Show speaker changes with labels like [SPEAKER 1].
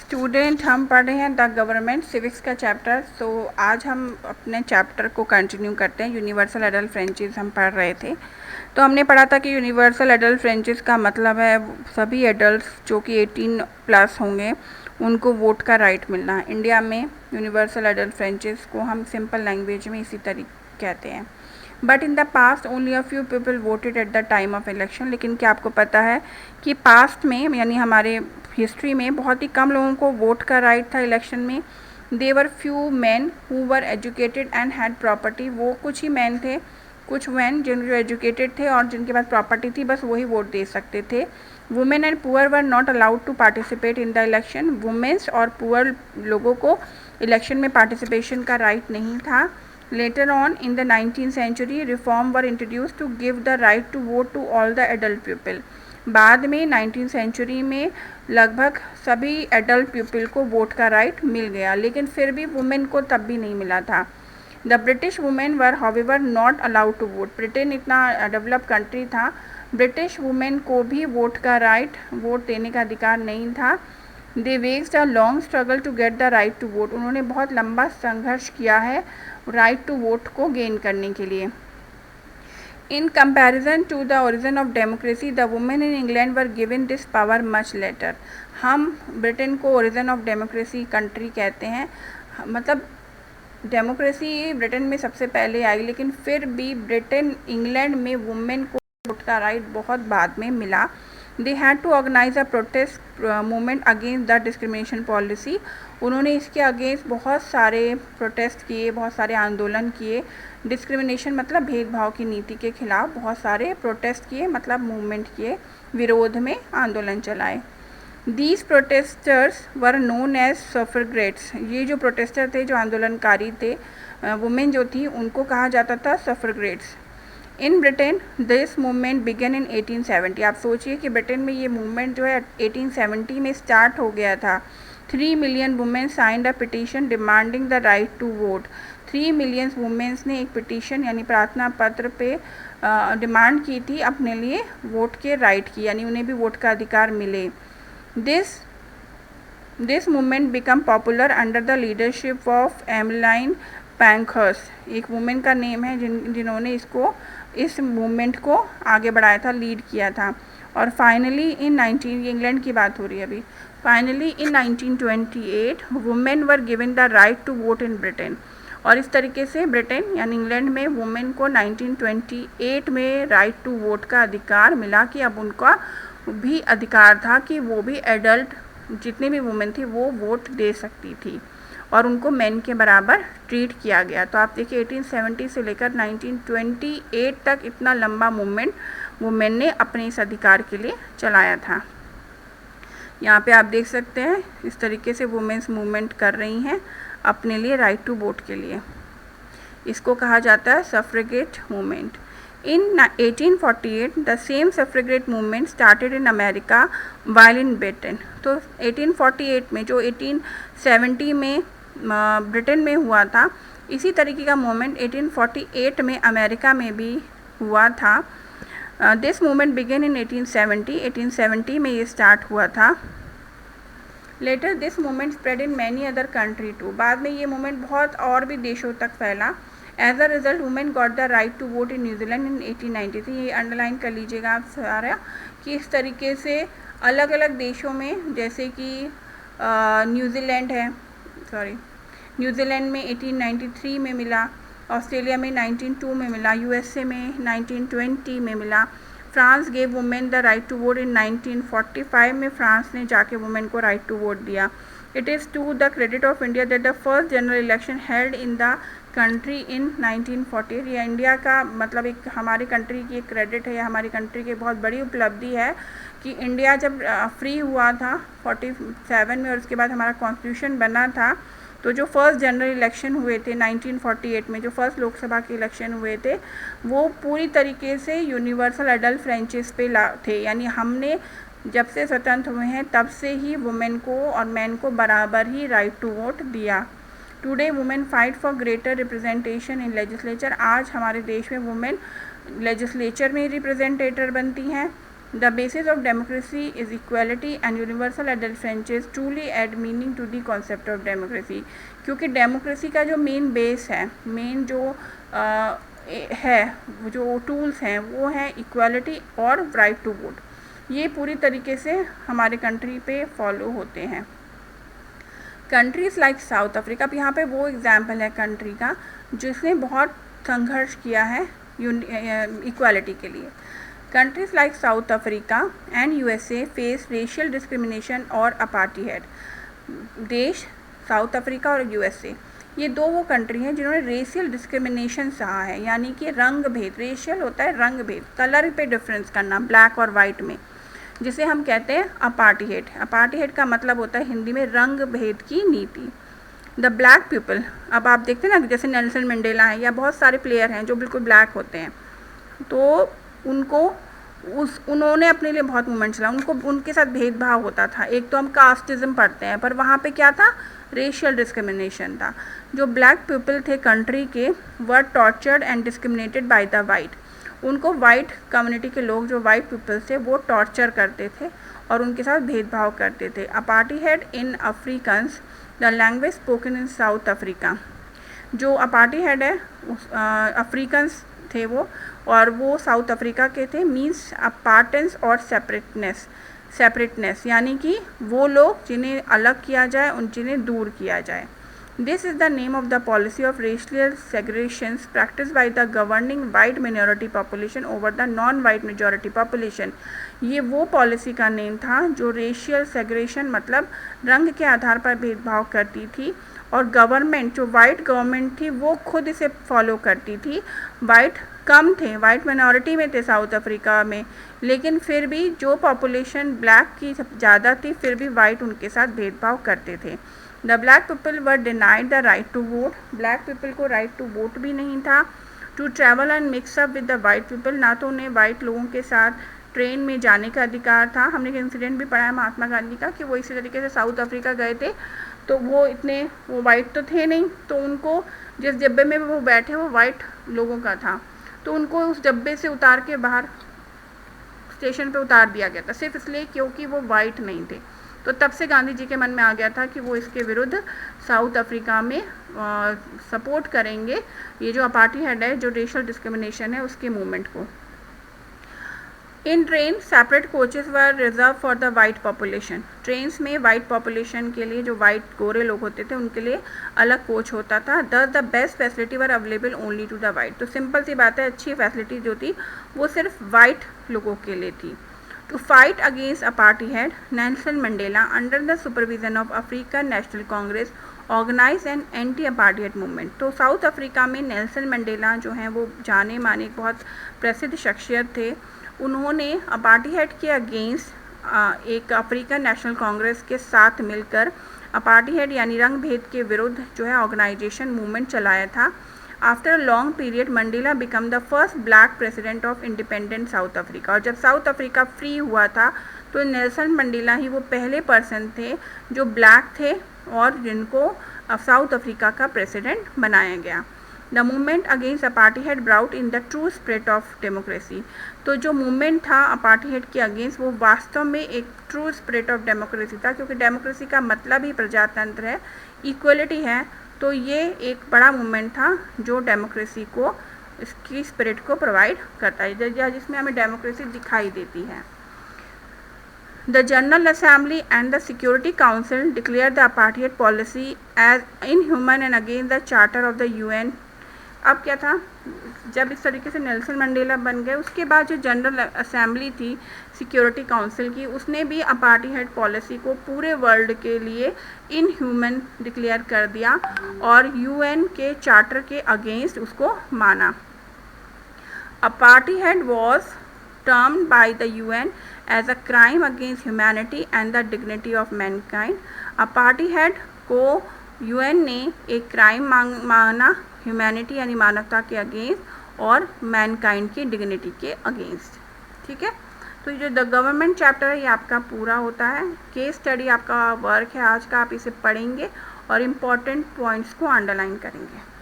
[SPEAKER 1] Student, हम पढ़ रहे हैं द गवर्नमेंट सिविक्स का चैप्टर। तो आज हम अपने चैप्टर को कंटिन्यू करते हैं। यूनिवर्सल एडल्ट फ्रेंचाइज हम पढ़ रहे थे। तो हमने पढ़ा था कि यूनिवर्सल एडल्ट फ्रेंचाइज का मतलब है सभी एडल्ट्स जो कि 18 प्लस होंगे उनको वोट का राइट मिलना। इंडिया में यूनिवर्सल एडल्ट फ्रेंचाइज को हम सिंपल लैंग्वेज में इसी तरीके कहते हैं। But in the past only a few people voted at the time of election. लेकिन क्या आपको पता है कि पास्ट में यानी हमारे हिस्ट्री में बहुत ही कम लोगों को वोट का राइट था इलेक्शन में। There were few men who were educated and had property. वो कुछ ही मैन थे, कुछ मैन जो एजुकेटेड थे और जिनके पास प्रॉपर्टी थी, बस वही वोट दे सकते थे। Women and poor were not allowed to participate in the election. Womens और पुअर लोगों को इलेक्शन में पार्टिसिपेशन का राइट नहीं था। Later on in the 19th century, reform were introduced to give the right to vote to all the adult people. बाद में 19th सेंचुरी में लगभग सभी एडल्ट पीपल को वोट का राइट मिल गया, लेकिन फिर भी वुमेन को तब भी नहीं मिला था। The British women were however not allowed to vote. Britain इतना डेवलप कंट्री था, ब्रिटिश वुमेन को भी वोट का राइट, वोट देने का अधिकार नहीं था। They waged a long struggle to get the right to vote. उन्होंने बहुत लंबा संघर्ष किया है राइट टू वोट को गेन करने के लिए। In comparison to the origin of democracy, the women in England were given this power much later. हम ब्रिटेन को ओरिजिन ऑफ डेमोक्रेसी कंट्री कहते हैं, मतलब डेमोक्रेसी ब्रिटेन में सबसे पहले आई, लेकिन फिर भी ब्रिटेन इंग्लैंड में वुमेन को वोट का राइट बहुत बाद में मिला। They had to organise a protest movement against the discrimination policy. उन्होंने इसके अगेंस्ट बहुत सारे प्रोटेस्ट किए, बहुत सारे आंदोलन किए। डिस्क्रिमिनेशन मतलब भेदभाव की नीति के खिलाफ बहुत सारे प्रोटेस्ट किए, मतलब मूवमेंट किए, विरोध में आंदोलन चलाए। These protesters were known as suffragettes. ये जो प्रोटेस्टर थे, जो आंदोलनकारी थे, वुमेन जो थी, उनको कहा जाता था suffragettes. In Britain this movement began in 1870। आप सोचिए कि ब्रिटेन में ये मूवमेंट जो है 1870 में स्टार्ट हो गया था। 3 million women signed a petition demanding the right to vote. 3 million womens ने एक पिटीशन यानी प्रार्थना पत्र पे डिमांड की थी अपने लिए वोट के राइट की, यानी उन्हें भी वोट का अधिकार मिले। This movement became popular under the leadership of Emmeline Pankhurst. एक वुमेन का नेम है जिन्होंने इस मूवमेंट को आगे बढ़ाया था, लीड किया था। और फाइनली इन 19 इंग्लैंड की बात हो रही है अभी। Finally in 1928 women were given the right to vote in Britain. और इस तरीके से ब्रिटेन यानी इंग्लैंड में वुमेन को 1928 में राइट टू वोट का अधिकार मिला कि अब उनका भी अधिकार था कि वो भी एडल्ट जितनी भी वुमेन थी वो वोट दे सकती थी और उनको मेन के बराबर ट्रीट किया गया। तो आप देखिए 1870 से लेकर 1928 तक इतना लंबा मूवमेंट वुमेन ने अपने इस अधिकार के लिए चलाया था। यहाँ पे आप देख सकते हैं इस तरीके से वुमेन्स मूवमेंट कर रही हैं अपने लिए राइट टू वोट के लिए। इसको कहा जाता है सफ्रेगेट movement. In 1848 the same suffragette movement started in America while in Britain। तो 1848 में जो 1870 में ब्रिटेन में हुआ था, इसी तरीके का मूवमेंट 1848 में अमेरिका में भी हुआ था। दिस मूवमेंट बिगन इन 1870 में ये स्टार्ट हुआ था। Later this movement spread in many other country too. बाद में ये मूवमेंट बहुत और भी देशों तक फैला। As a result women got the right to vote in New Zealand in 1893। ये अंडरलाइन कर लीजिएगा आप सारा कि इस तरीके से अलग अलग देशों में, जैसे कि न्यूजीलैंड में 1893 में मिला, ऑस्ट्रेलिया में 1902 में मिला, यूएसए में 1920 में मिला। France gave women the right to vote in 1945 में फ्रांस ने जाके वुमेन को राइट टू वोट दिया। It is to the credit of India that the first general election held in the country in 1948। ये India का मतलब एक हमारी कंट्री की एक क्रेडिट है, हमारी कंट्री की बहुत बड़ी उपलब्धि है कि इंडिया जब फ्री हुआ था 47 में और उसके बाद हमारा कॉन्स्टिट्यूशन बना था, तो जो फर्स्ट जनरल इलेक्शन हुए थे 1948 में, जो फर्स्ट लोकसभा के इलेक्शन हुए थे, वो पूरी तरीके से यूनिवर्सल एडल्ट फ्रेंचाइज पे थे। यानी हमने जब से स्वतंत्र हुए हैं तब से ही वुमेन को और मैन को बराबर ही राइट टू वोट दिया। Today women fight for greater representation in legislature. आज हमारे देश में वुमेन लेजिस्लेचर में रिप्रेजेंटेटर बनती हैं। The basis of democracy is equality and universal adult franchise truly add meaning to the concept of democracy. क्योंकि democracy का जो मेन बेस है, मेन जो है, जो टूल्स हैं वो हैं इक्वालिटी और राइट टू वोट. ये पूरी तरीके से हमारे कंट्री पे फॉलो होते हैं. कंट्रीज़ लाइक साउथ अफ्रीका, अब यहाँ पे वो एग्जाम्पल है कंट्री का जिसने बहुत संघर्ष किया है इक्वालिटी के लिए. Countries like South Africa and USA face racial discrimination और apartheid. देश साउथ अफ्रीका और यूएसए, ये दो वो कंट्री हैं जिन्होंने रेशियल डिस्क्रिमिनेशन सहा है, यानी कि रंग भेद. रेशियल होता है रंग भेद, कलर पे डिफरेंस करना ब्लैक और वाइट में, जिसे हम कहते हैं अपार्टीहेड. अपार्टीहेड का मतलब होता है हिंदी में रंग भेद की नीति. द ब्लैक पीपल, अब आप देखते हैं ना जैसे नेल्सन मंडेला है या बहुत सारे प्लेयर हैं जो बिल्कुल ब्लैक होते हैं, तो उन्होंने अपने लिए बहुत मूवमेंट चला. उनके साथ भेदभाव होता था. एक तो हम कास्टिज्म पढ़ते हैं, पर वहाँ पे क्या था, रेशियल डिस्क्रिमिनेशन था. जो ब्लैक पीपल थे कंट्री के were tortured and discriminated by the white. उनको वाइट कम्युनिटी के लोग, जो वाइट पीपल थे, वो टॉर्चर करते थे और उनके साथ भेदभाव करते थे. Apartheid in Afrikaans the language spoken in South Africa. जो अपार्टीहेड है अफ्रीकन्स थे वो, और वो साउथ अफ्रीका के थे. मीन्स अपार्टेंस और सेपरेटनेस, यानी कि वो लोग जिन्हें अलग किया जाए, जिन्हें दूर किया जाए. This is the name of the policy of racial segregation practice by the governing white minority population over the non white majority population. ये वो पॉलिसी का नेम था जो रेशियल सेग्रेगेशन मतलब रंग के आधार पर भेदभाव करती थी, और गवर्नमेंट, जो वाइट गवर्नमेंट थी, वो खुद इसे फॉलो करती थी. वाइट कम थे, वाइट मिनॉरिटी में थे साउथ अफ्रीका में, लेकिन फिर भी जो पॉपुलेशन ब्लैक की ज़्यादा थी, फिर भी वाइट उनके साथ भेदभाव करते थे. The black people were denied the right to vote. Black people को राइट टू वोट भी नहीं था. To travel and mix up with the white people, ना तो उन्हें वाइट लोगों के साथ ट्रेन में जाने का अधिकार था. हमने एक इंसिडेंट भी पढ़ा है महात्मा गांधी का कि वो इसी तरीके से साउथ अफ्रीका गए थे, तो वो वाइट तो थे नहीं, तो उनको जिस डिब्बे में वो बैठे वो वाइट लोगों का था, तो उनको उस डब्बे से उतार के बाहर स्टेशन पे उतार दिया गया था, सिर्फ इसलिए क्योंकि वो वाइट नहीं थे. तो तब से गांधी जी के मन में आ गया था कि वो इसके विरुद्ध साउथ अफ्रीका में सपोर्ट करेंगे, ये जो अपार्टीहेड है, जो रेशियल डिस्क्रिमिनेशन है, उसके मूवमेंट को. In train separate coaches were reserved for the white population. Trains में वाइट पॉपुलेशन के लिए, जो वाइट गोरे लोग होते थे, उनके लिए अलग कोच होता था. Thus the best facility were available only to the white. तो सिंपल सी बात है, अच्छी फैसिलिटी जो थी वो सिर्फ वाइट लोगों के लिए थी. To fight against apartheid, Nelson Mandela under the supervision of African National Congress organize an anti apartheid movement. तो साउथ अफ्रीका में नेल्सन मंडेला जो हैं वो जाने माने बहुत प्रसिद्ध शख्सियत थे. उन्होंने अपार्टीहेड के अगेंस्ट एक अफ्रीकन नेशनल कांग्रेस के साथ मिलकर अपार्टीहेड यानी रंग भेद के विरुद्ध जो है ऑर्गेनाइजेशन मूवमेंट चलाया था. After a long period Mandela become the first black president of independent south Africa. और जब साउथ अफ्रीका फ्री हुआ था तो नेल्सन मंडेला ही वो पहले पर्सन थे जो ब्लैक थे और जिनको साउथ अफ्रीका का प्रेसिडेंट बनाया गया. The movement against apartheid brought in the true spirit of democracy. तो जो मूवमेंट था अपार्टीहेड के अगेंस्ट, वो वास्तव में एक ट्रू स्पिरिट ऑफ डेमोक्रेसी था, क्योंकि डेमोक्रेसी का मतलब ही प्रजातंत्र है, इक्वलिटी है. तो ये एक बड़ा मूवमेंट था जो डेमोक्रेसी को, इसकी स्पिरिट को प्रोवाइड करता है, जिसमें हमें डेमोक्रेसी दिखाई देती है. The General Assembly and the Security Council declared the apartheid policy as inhuman and against the Charter of the UN. अब क्या था, जब इस तरीके से नेल्सन मंडेला बन गए, उसके बाद जो जनरल असेंबली थी सिक्योरिटी काउंसिल की, उसने भी अपार्टीहेड पॉलिसी को पूरे वर्ल्ड के लिए इनह्यूमन डिक्लेयर कर दिया और यूएन के चार्टर के अगेंस्ट उसको माना. Apartheid was termed by the UN as a crime against humanity and the dignity of mankind. Apartheid को यूएन ने एक क्राइम माना, ह्यूमैनिटी यानी मानवता के अगेंस्ट और मैनकाइंड की डिग्निटी के अगेंस्ट. ठीक है, तो ये जो द गवर्नमेंट चैप्टर है ये आपका पूरा होता है. केस स्टडी आपका वर्क है आज का, आप इसे पढ़ेंगे और इम्पॉर्टेंट पॉइंट्स को अंडरलाइन करेंगे.